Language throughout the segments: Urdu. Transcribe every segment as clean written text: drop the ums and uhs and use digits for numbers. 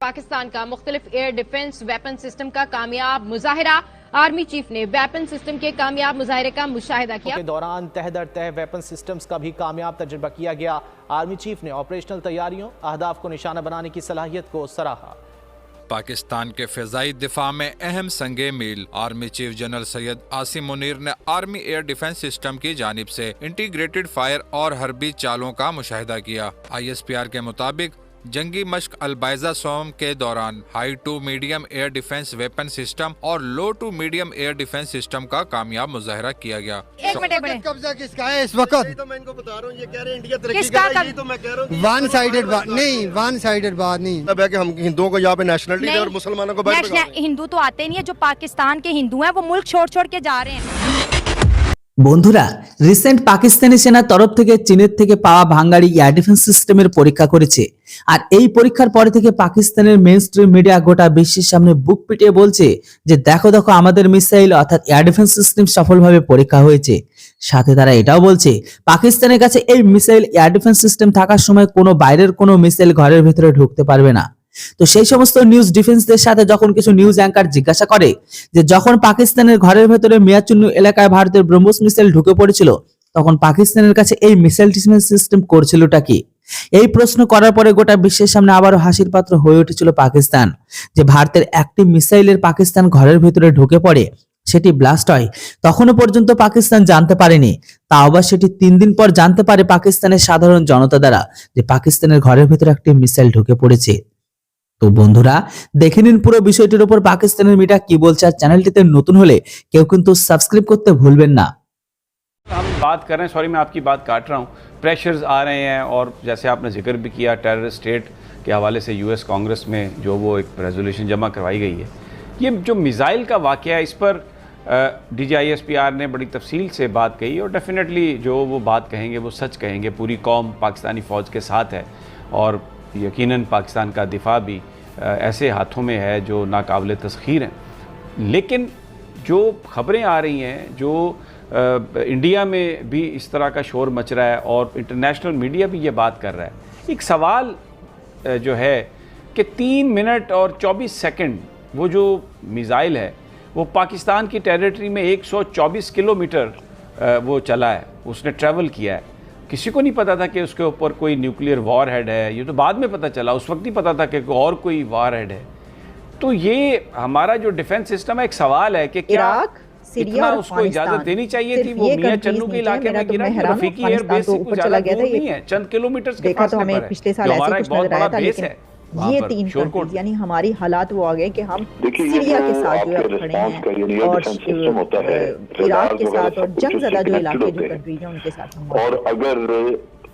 پاکستان کا مختلف ایئر ڈیفنس ویپن سسٹم کا کامیاب مظاہرہ، آرمی چیف نے ویپن سسٹم کے کامیاب مظاہرے کا مشاہدہ کیا۔ کے دوران تہ در تہ ویپن سسٹمز کا بھی کامیاب تجربہ کیا گیا۔ آرمی چیف نے آپریشنل تیاریوں، اہداف کو نشانہ بنانے کی صلاحیت کو سراہا۔ پاکستان کے فضائی دفاع میں اہم سنگ میل، army chief general Syed Asim Munir نے آرمی ایئر ڈیفنس سسٹم کی جانب سے انٹیگریٹڈ فائر اور حربی چالوں کا مشاہدہ کیا۔ ISPR کے مطابق جنگی مشق البائزہ سوم کے دوران high to medium air defence weapon system اور low to medium air defence system کا کامیاب مظاہرہ کیا گیا۔ قبضہ کس کا ہے اس وقت؟ تو میں ان کو بتا رہا ہوں، یہ کہہ رہے ہیں انڈیا ترقی کر رہی ہے، تو میں کہہ رہا ہوں ون سائیڈڈ بات نہیں، ون سائیڈڈ بات نہیں۔ اب ہے کہ ہم ہندوؤں کو یہاں پہ نیشنلٹی دیں اور مسلمانوں کو بیٹھ بگا رہے ہیں۔ ہندو تو آتے نہیں ہے، جو پاکستان کے ہندو ہیں وہ ملک چھوڑ کے جا رہے ہیں۔ বন্ধুরা, রিসেন্ট পাকিস্তানি সেনার তরফ থেকে চীনের থেকে পাওয়া ভাঙ্গারি এয়ার ডিফেন্স সিস্টেমের পরীক্ষা করেছে। আর এই পরীক্ষার পরে থেকে পাকিস্তানের মেইনস্ট্রিম মিডিয়া গোটা বিশ্বের সামনে বুক পিটিয়ে বলছে যে দেখো দেখো আমাদের মিসাইল অর্থাৎ এয়ার ডিফেন্স সিস্টেম সফলভাবে পরীক্ষা হয়েছে। সাথে তারা এটাও বলছে পাকিস্তানের কাছে এই মিসাইল এয়ার ডিফেন্স সিস্টেম থাকার সময় কোনো বাইরের কোনো মিসাইল ঘরের ভেতরে ঢুকতে পারবে না। তো সেই সমস্ত নিউজ ডিফেন্সদের সাথে যখন কিছু নিউজ অ্যাঙ্কার জিজ্ঞাসা করে যে যখন পাকিস্তানের ঘরের ভেতরে মিয়াচুন্নু এলাকায় ভারতের ব্রহ্মোস মিসাইল ঢুকে পড়েছিল তখন পাকিস্তানের কাছে এই মিসাইল ডিফেন্স সিস্টেম করছিলটা কি? এই প্রশ্ন করার পরে গোটা বিশ্বের সামনে আবারও হাসির পাত্র হয়ে উঠেছিল পাকিস্তান, যে ভারতের একটি মিসাইলের পাকিস্তান ঘরের ভেতরে ঢুকে পড়ে সেটি ব্লাস্ট হয় তখনও পর্যন্ত পাকিস্তান জানতে পারেনি। তাও আবার সেটি 3 দিন পর জানতে পারে পাকিস্তানের সাধারণ জনতা দ্বারা যে পাকিস্তানের ঘরের ভেতরে একটি মিসাইল ঢুকে পড়েছে। তো বন্ধুরা, দেখে নিন পুরো বিষয়টির উপর পাকিস্তানের মিডিয়া কি বলছে। আর চ্যানেলটিতে নতুন হলে কেউ কিন্তু সাবস্ক্রাইব করতে ভুলবেন না। ہم بات کر رہے ہیں، سوری میں آپ کی بات کاٹ رہا ہوں، پریشرز آ رہے ہیں اور جیسے آپ نے ذکر بھی کیا ٹیررسٹ اسٹیٹ کے حوالے سے US کانگریس میں جو وہ ایک ریزولوشن جمع کروائی گئی ہے، یہ جو میزائل کا واقعہ ہے اس پر DG ISPR نے بڑی تفصیل سے بات کہی اور ڈیفینیٹلی جو وہ بات کہیں گے وہ سچ کہیں گے۔ پوری قوم پاکستانی فوج کے ساتھ ہے اور یقیناً پاکستان کا دفاع بھی ایسے ہاتھوں میں ہے جو ناقابل تسخیر ہیں۔ لیکن جو خبریں آ رہی ہیں، جو انڈیا میں بھی اس طرح کا شور مچ رہا ہے اور انٹرنیشنل میڈیا بھی یہ بات کر رہا ہے، ایک سوال جو ہے کہ 3 منٹ اور 24 سیکنڈ وہ جو میزائل ہے وہ پاکستان کی ٹیریٹری میں 124 کلومیٹر وہ چلا ہے، اس نے ٹریول کیا ہے۔ کسی کو نہیں پتا تھا کہ اس کے اوپر کوئی نیوکلیئر وار ہیڈ ہے، یہ تو بعد میں پتا چلا، اس وقت نہیں پتا تھا کہ اور کوئی وار ہیڈ ہے۔ تو یہ ہمارا جو ڈیفنس سسٹم ہے، ایک سوال ہے کہ کیا اتنا اس کو اجازت دینی چاہیے تھی؟ وہ میاں چنو کے علاقے میں گرا، رفیقی ایئر بیس سے کچھ زیادہ دور نہیں ہے، چند کلومیٹرز کے فاصلے پر ہے، جو ہمارا ایک بہت بڑا بیس ہے۔ یہ 3 کنٹریز یعنی ہماری حالات وہ آگئے کہ ہم سیریا کے ساتھ جو ہے کھڑے ہیں اور عراق کے ساتھ اور جنگ زدہ جو علاقے جو کنٹریز ہیں ان کے ساتھ ہم، اور اگر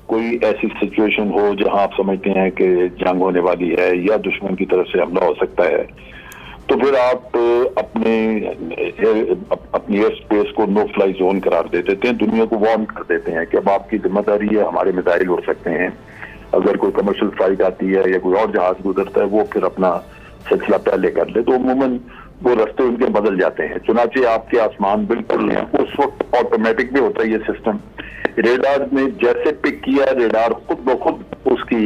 کوئی ایسی سچویشن ہو جہاں آپ سمجھتے ہیں کہ جنگ ہونے والی ہے یا دشمن کی طرف سے حملہ ہو سکتا ہے، تو پھر آپ اپنی ایئر سپیس کو نو فلائی زون قرار دے دیتے ہیں، دنیا کو وارن کر دیتے ہیں کہ اب آپ کی ذمہ داری ہے، ہمارے میزائل اڑ سکتے ہیں، اگر کوئی کمرشل فلائٹ آتی ہے یا کوئی اور جہاز گزرتا ہے وہ پھر اپنا سلسلہ پہلے کر لے، تو عموماً وہ رستے ان کے بدل جاتے ہیں۔ چنانچہ آپ کے آسمان بالکل اس وقت آٹومیٹک بھی ہوتا ہے یہ سسٹم، ریڈار نے جیسے پک کیا ریڈار خود بخود اس کی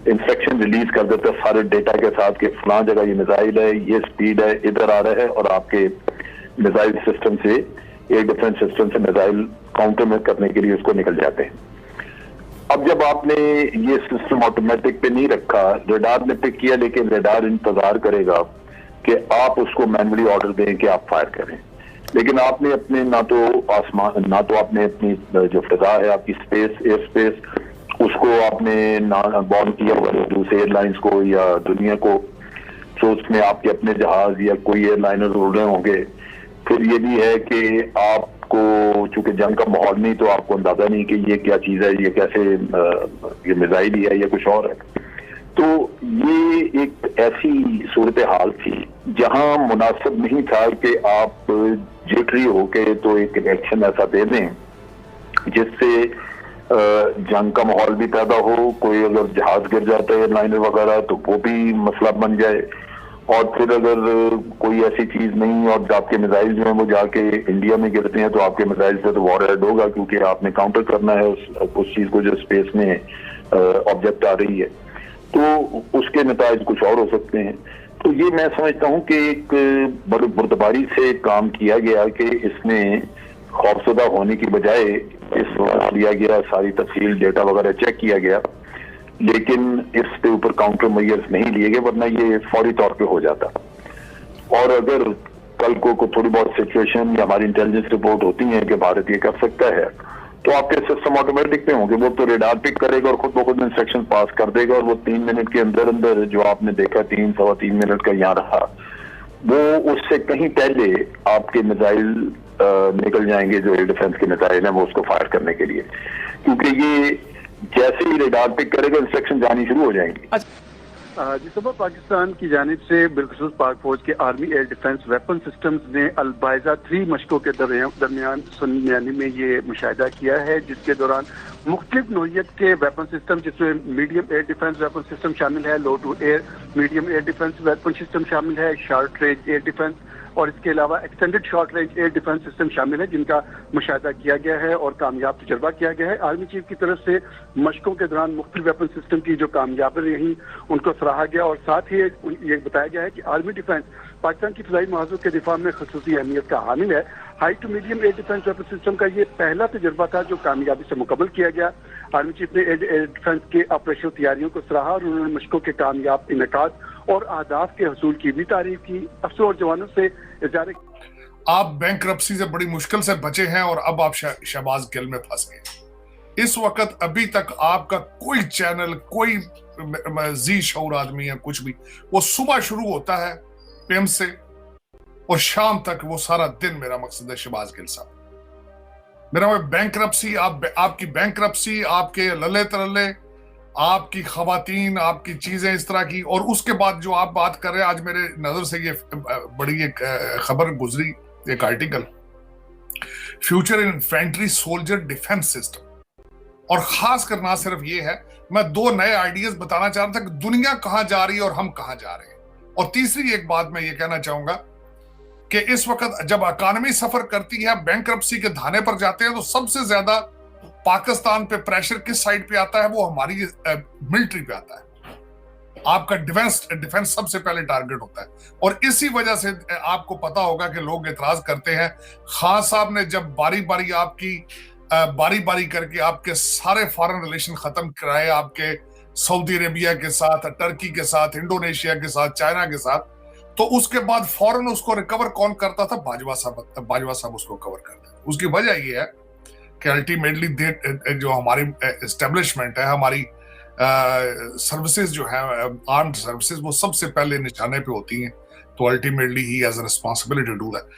انسٹرکشن ریلیز کر دیتا ہے سارے ڈیٹا کے ساتھ کہ فلاں جگہ یہ میزائل ہے، یہ سپیڈ ہے، ادھر آ رہا ہے، اور آپ کے میزائل سسٹم سے، ایئر ڈیفنس سسٹم سے میزائل کاؤنٹر میں کرنے کے لیے اس کو نکل جاتے ہیں۔ اب جب آپ نے یہ سسٹم آٹومیٹک پہ نہیں رکھا، ریڈار نے پک کیا، لیکن ریڈار انتظار کرے گا کہ آپ اس کو مینولی آرڈر دیں کہ آپ فائر کریں، لیکن آپ نے اپنے نہ تو آپ نے اپنی جو فضا ہے آپ کی اسپیس، ایئر اسپیس، اس کو آپ نے بارن کیا ہوا دوسرے ایئر لائنز کو یا دنیا کو، تو اس میں آپ کے اپنے جہاز یا کوئی ایئر لائنر اڑ رہے ہوں گے۔ پھر یہ بھی ہے کہ آپ کو چونکہ جنگ کا ماحول نہیں تو آپ کو اندازہ نہیں کہ یہ کیا چیز ہے، یہ کیسے یہ میزائل ہی ہے یا کچھ اور ہے۔ تو یہ ایک ایسی صورتحال تھی جہاں مناسب نہیں تھا کہ آپ جٹری ہو کے تو ایک ایکشن ایسا دے دیں جس سے جنگ کا ماحول بھی پیدا ہو، کوئی اگر جہاز گر جاتا ہے لائنر وغیرہ تو وہ بھی مسئلہ بن جائے، اور پھر اگر کوئی ایسی چیز نہیں اور آپ کے میزائل جو ہیں وہ جا کے انڈیا میں گرتے ہیں تو آپ کے میزائل سے تو وار ہیڈ ہوگا، کیونکہ آپ نے کاؤنٹر کرنا ہے اس چیز کو جو اسپیس میں آبجیکٹ آ رہی ہے۔ تو اس کے نتائج کچھ اور ہو سکتے ہیں. تو یہ میں سمجھتا ہوں کہ ایک بڑی بردباری سے کام کیا گیا کہ اس میں خوفزدہ ہونے کی بجائے اس وقت لیا گیا, ساری تفصیل ڈیٹا وغیرہ چیک کیا گیا, لیکن اس پہ اوپر کاؤنٹر میئرز نہیں لیے گئے, ورنہ یہ فوری طور پہ ہو جاتا. اور اگر کل کو تھوڑی بہت سچویشن یا ہماری انٹیلیجنس رپورٹ ہوتی ہیں کہ بھارت یہ کر سکتا ہے, تو آپ کے سسٹم آٹومیٹک پہ ہوں گے, وہ تو ریڈار پک کرے گا اور خود بخود انسٹرکشن پاس کر دے گا, اور وہ 3 منٹ کے اندر جو آپ نے دیکھا 3-3.25 منٹ کا یہاں رہا, وہ اس سے کہیں پہلے آپ کے میزائل نکل جائیں گے, جو ایئر ڈیفنس کے میزائل ہیں وہ اس کو فائر کرنے کے لیے, کیونکہ یہ جیسے ہی ریڈار پک کرے گا انسٹرکشن جانی شروع ہو جائیں گی. جس صبح پاکستان کی جانب سے بالخصوص پاک فوج کے army air defence weapon systems نے البائزہ 3 مشقوں کے درمیان سنیانی میں یہ مشاہدہ کیا ہے, جس کے دوران مختلف نوعیت کے ویپن سسٹم, جس میں medium air defence weapon system شامل ہے, low to air medium air defence weapon system شامل ہے, شارٹ رینج ایئر ڈیفنس, اور اس کے علاوہ extended short range year defence system شامل ہے, جن کا مشاہدہ کیا گیا ہے اور کامیاب تجربہ کیا گیا ہے. آرمی چیف کی طرف سے مشقوں کے دوران مختلف ویپن سسٹم کی جو کامیابی رہی ان کو سراہا گیا, اور ساتھ ہی یہ بتایا گیا ہے کہ آرمی ڈیفنس پاکستان کی فضائی محاذوں کے دفاع میں خصوصی اہمیت کا حامل ہے. High to medium air defence weapon system کا یہ پہلا تجربہ تھا جو کامیابی سے مکمل کیا گیا. آرمی چیف نے ایئر ڈیفنس کے آپریشنل تیاریوں کو سراہا اور انہوں نے مشقوں کے کامیاب انعقاد اور اہداف کے حصول کی بھی تعریف کی. افسروں اور جوانوں سے اظہار آپ بینکرپسی سے بڑی مشکل سے بچے ہیں اور اب آپ شہباز گل میں پھنس گئے. اس وقت ابھی تک آپ کا کوئی چینل, کوئی ذی شعور آدمی ہے, کچھ بھی, وہ صبح شروع ہوتا ہے پیم سے اور شام تک وہ سارا دن میرا مقصد ہے شہباز گل صاحب. میرا بینکرپسی, آپ کی بینکرپسی, آپ کے للے ترلے, آپ کی خواتین, آپ کی چیزیں اس طرح کی, اور اس کے بعد جو آپ بات کر رہے ہیں, آج میرے نظر سے یہ بڑی ایک خبر گزری, ایک article, future infantry soldier defence system, اور خاص کر نہ صرف یہ ہے, میں 2 نئے آئیڈیاز بتانا چاہ رہا تھا کہ دنیا کہاں جا رہی ہے اور ہم کہاں جا رہے ہیں. اور تیسری ایک بات میں یہ کہنا چاہوں گا کہ اس وقت جب اکانومی سفر کرتی ہے, بینکرپسی کے دھانے پر جاتے ہیں, تو سب سے زیادہ پاکستان پہ پریشر کس سائڈ پہ آتا ہے؟ وہ ہماری ملٹری پہ آتا ہے. آپ کا ڈیفنس سب سے پہلے ٹارگٹ ہوتا ہے, اور اسی وجہ سے آپ کو پتا ہوگا کہ لوگ اعتراض کرتے ہیں. خان صاحب نے جب باری باری کر کے آپ کے سارے فارن ریلیشن ختم کرائے, آپ کے سعودی عربیہ کے ساتھ, ٹرکی کے ساتھ, انڈونیشیا کے ساتھ, چائنا کے ساتھ, تو اس کے بعد فوراً اس کو ریکور کون کرتا تھا؟ باجوہ صاحب اس کو کور کرتے ہیں. اس کی وجہ یہ ہے کہ الٹیمیٹلی جو ہماری اسٹیبلشمنٹ ہے, ہماری سروسز جو ہیں, آرمڈ سروسز, وہ سب سے پہلے نشانے پہ ہوتی ہیں, تو ultimately he has a responsibility to do that.